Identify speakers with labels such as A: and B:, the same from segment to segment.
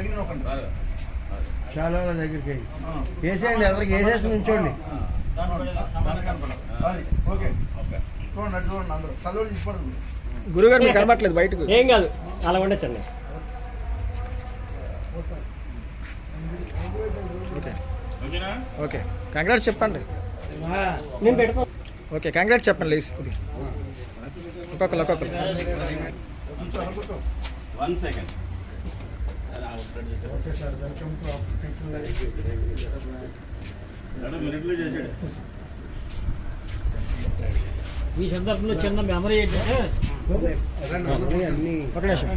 A: దగ్గర నొక్కండి.
B: చాలా దగ్గరికి వేసేయండి, ఎవరికి వేసేసి నుంచోండి.
A: అది ఓకే. చూడండి అటు చూడండి, అందరూ చదువు తీసుకోండి.
C: గురుగారు మీకు కనబట్లేదు బయటకు.
D: ఏం కాదు, అలా ఉండొచ్చండి.
C: ఓకే ఓకే, కంగ్రాట్స్ చెప్పండి.
D: నేను పెడతాను.
C: ఓకే, కంగ్రాట్స్ చెప్పండి. లేసి ఒక్కొక్కరు ఒక్కొక్కరు.
E: 1 second.
B: Okay sir, welcome to
E: మినిట్లో చేసాడు.
D: ఈ సందర్భంలో చిన్న మెమరీ ఏంటంటే
C: ఒక నిమిషం.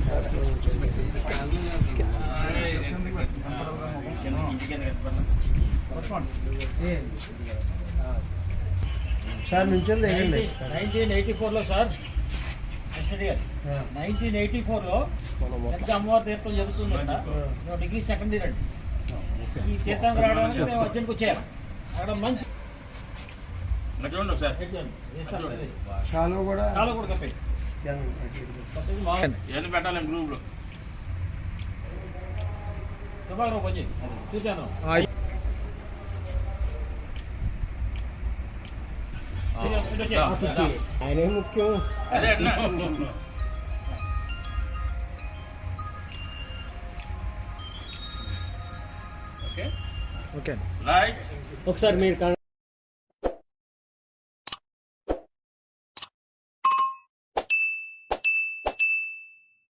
B: సార్ నుంచోండి, వేయండి.
D: 1984లో సార్ 1984లో పెద్ద అమ్మవారి తీర్థం జరుగుతుందంట. మేము డిగ్రీ సెకండ్ ఇయర్ అండి. ఈ తీర్థానికి రావడానికి మేము అర్జెంట్కి వచ్చాము. అక్కడ మంచి
E: చూడండి ఒకసారి.
B: షాలో కూడా
D: చాలా కూడా కప్పే
E: ఇవన్నీ పెట్టాలి గ్రూప్లో.
D: శుభాగ్రహం పని చూశాను. ఆయన ముఖ్యం.
E: అదే
C: ఓకే
E: రైట్.
D: ఒకసారి మీరు